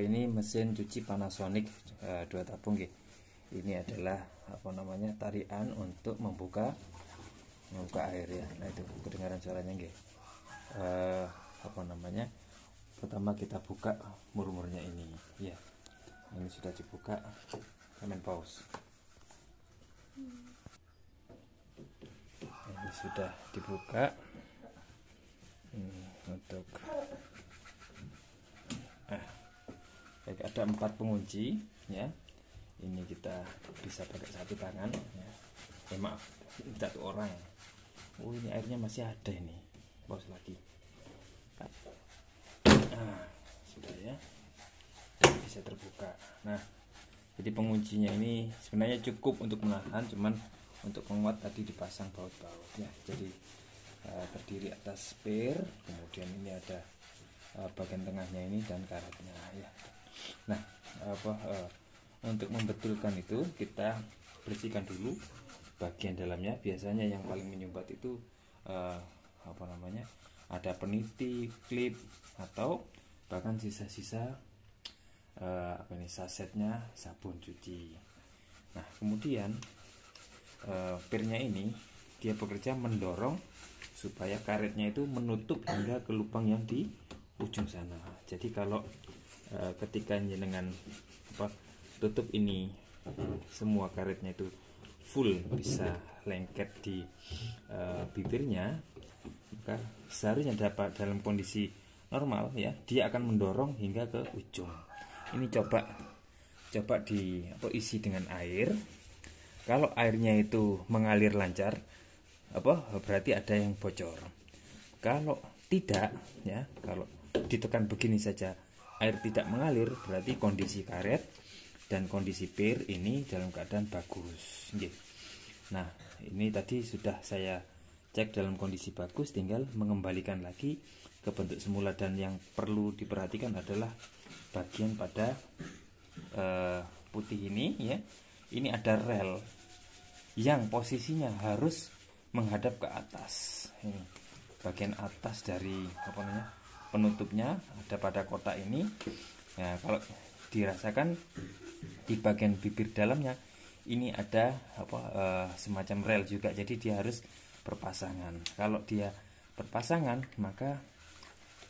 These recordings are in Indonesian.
ini mesin cuci Panasonic 2 tabung nggih. Ini adalah tarian untuk membuka air ya. Nah itu kedengaran suaranya nggih. Pertama kita buka mur-murnya ini ya. Ini sudah dibuka, kemen pause. Ini sudah dibuka untuk ada 4 pengunci ya. Ini kita bisa pakai satu tangan ya. Maaf, satu orang. Oh, ini airnya masih ada ini. Pause lagi. Sudah ya. Bisa terbuka. Nah, jadi penguncinya ini sebenarnya cukup untuk menahan, cuman untuk penguat tadi dipasang baut-baut ya. Jadi terdiri atas spare, kemudian ini ada bagian tengahnya ini dan karetnya ya. Nah, untuk membetulkan itu kita bersihkan dulu bagian dalamnya. Biasanya yang paling menyumbat itu ada peniti, klip, atau bahkan sisa-sisa sasetnya sabun cuci. Nah, kemudian pirnya ini dia bekerja mendorong supaya karetnya itu menutup hingga ke lubang yang di ujung sana. Jadi kalau ketika dengan tutup ini semua karetnya itu full bisa lengket di bibirnya, maka seharusnya dalam kondisi normal ya, dia akan mendorong hingga ke ujung. Ini coba isi dengan air. Kalau airnya itu mengalir lancar, berarti ada yang bocor. Kalau tidak ya, kalau ditekan begini saja air tidak mengalir, berarti kondisi karet dan kondisi pir ini dalam keadaan bagus. Nah, ini tadi sudah saya cek dalam kondisi bagus, tinggal mengembalikan lagi ke bentuk semula. Dan yang perlu diperhatikan adalah bagian pada putih ini ya. Ini ada rel yang posisinya harus menghadap ke atas. Ini bagian atas dari penutupnya ada pada kotak ini. Nah, kalau dirasakan di bagian bibir dalamnya ini ada semacam rel juga, jadi dia harus berpasangan. Kalau dia berpasangan maka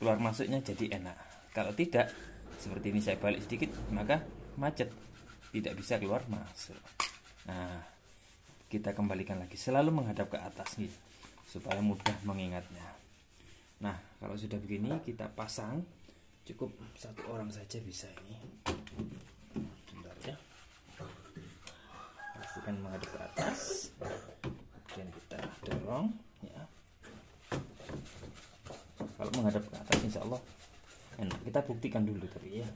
keluar masuknya jadi enak. Kalau tidak, seperti ini saya balik sedikit, maka macet, tidak bisa keluar masuk. Nah, kita kembalikan lagi, selalu menghadap ke atas nih supaya mudah mengingatnya. Nah, kalau sudah begini kita pasang, cukup satu orang saja bisa ini. Bentar ya. Pastikan menghadap ke atas. Kemudian kita dorong ya. Kalau menghadap ke atas insya Allah enak. Kita buktikan dulu tapi ya.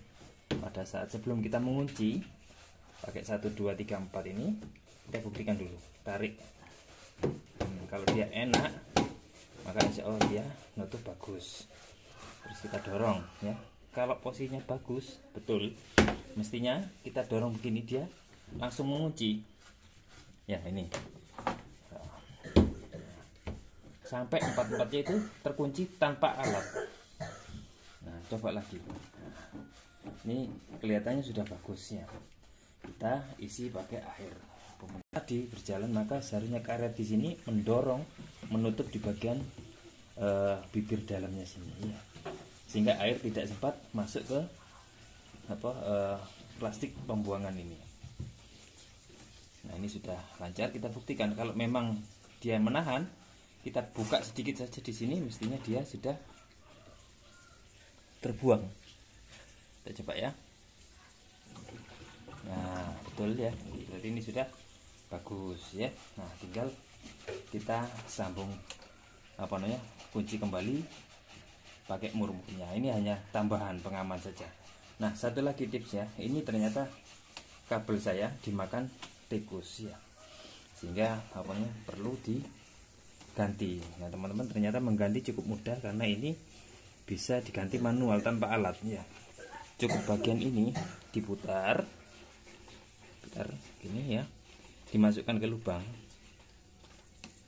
Pada saat sebelum kita mengunci pakai 1 2 3 4 ini, kita buktikan dulu. Tarik. Kalau dia enak, maka insya Allah dia nutup bagus. Terus kita dorong ya. Kalau posisinya bagus betul, mestinya kita dorong begini dia langsung mengunci ya. Ini sampai 4-4-nya itu terkunci tanpa alat. Nah, coba lagi. Ini kelihatannya sudah bagus ya. Kita isi pakai air. Tadi berjalan, maka seharusnya karet di sini mendorong, menutup di bagian bibir dalamnya sini ya, sehingga air tidak sempat masuk ke plastik pembuangan ini. Nah, ini sudah lancar. Kita buktikan kalau memang dia menahan, kita buka sedikit saja di sini, mestinya dia sudah terbuang. Kita coba ya. Nah, betul ya. Berarti ini sudah bagus ya. Nah, tinggal kita sambung kunci kembali pakai mur-murnya. Ini hanya tambahan pengaman saja. Nah, satu lagi tips ya. Ini ternyata kabel saya dimakan tikus ya, sehingga perlu diganti. Nah, teman-teman, ternyata mengganti cukup mudah karena ini bisa diganti manual tanpa alat ya. Cukup bagian ini diputar gini ya, dimasukkan ke lubang.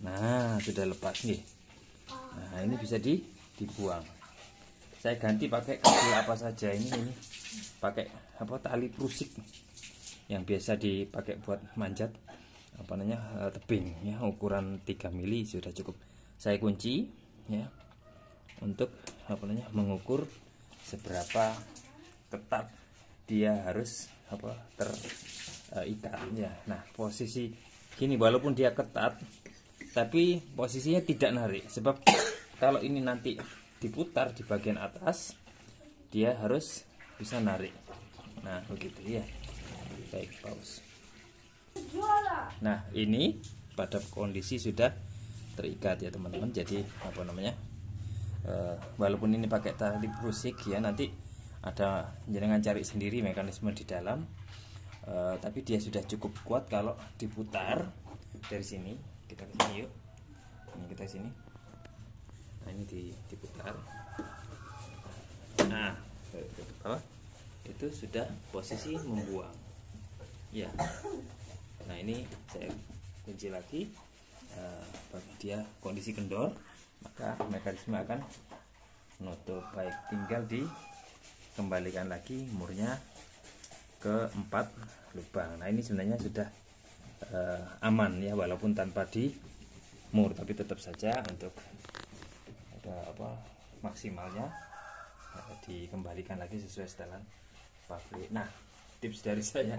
Nah, sudah lepas nih. Nah, ini bisa dibuang. saya ganti pakai kabel apa saja. Ini pakai apa, tali prusik yang biasa dipakai buat manjat apa namanya, tebing ya, ukuran 3 mili sudah cukup. Saya kunci ya untuk apa namanya, mengukur seberapa ketat dia harus apa terikat ya. Nah, posisi gini, walaupun dia ketat tapi posisinya tidak narik, sebab kalau ini nanti diputar di bagian atas dia harus bisa narik. Nah, begitu ya. Baik, pause. Nah, ini pada kondisi sudah terikat ya teman-teman. Jadi apa namanya, walaupun ini pakai tali prusik ya, nanti ada jenengan cari sendiri mekanisme di dalam, tapi dia sudah cukup kuat kalau diputar dari sini. Kita ke sini yuk. Ini kita ke sini. Nah, ini diputar. Nah, itu sudah posisi membuang ya. Nah, ini saya kunci lagi. Bagi dia kondisi kendor, maka mekanisme akan menutup. Baik, tinggal dikembalikan lagi murnya ke 4 lubang. Nah, ini sebenarnya sudah aman ya, walaupun tanpa di mur, tapi tetap saja untuk ada apa maksimalnya dikembalikan lagi sesuai setelan pabrik. Nah, tips dari saya,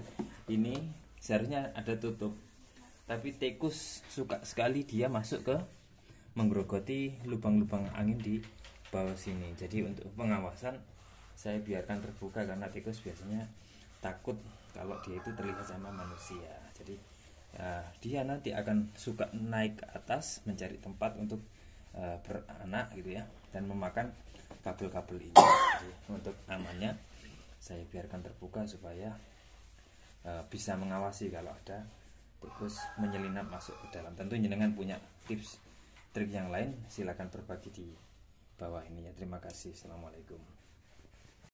ini seharusnya ada tutup, tapi tikus suka sekali dia masuk ke menggerogoti lubang-lubang angin di bawah sini. Jadi untuk pengawasan saya biarkan terbuka, karena tikus biasanya takut kalau dia itu terlihat sama manusia. Jadi dia nanti akan suka naik ke atas mencari tempat untuk beranak gitu ya, dan memakan kabel-kabel ini. Jadi, untuk amannya saya biarkan terbuka supaya bisa mengawasi kalau ada tikus menyelinap masuk ke dalam. Tentu jenengan punya tips trik yang lain, silakan berbagi di bawah ini ya. Terima kasih. Assalamualaikum.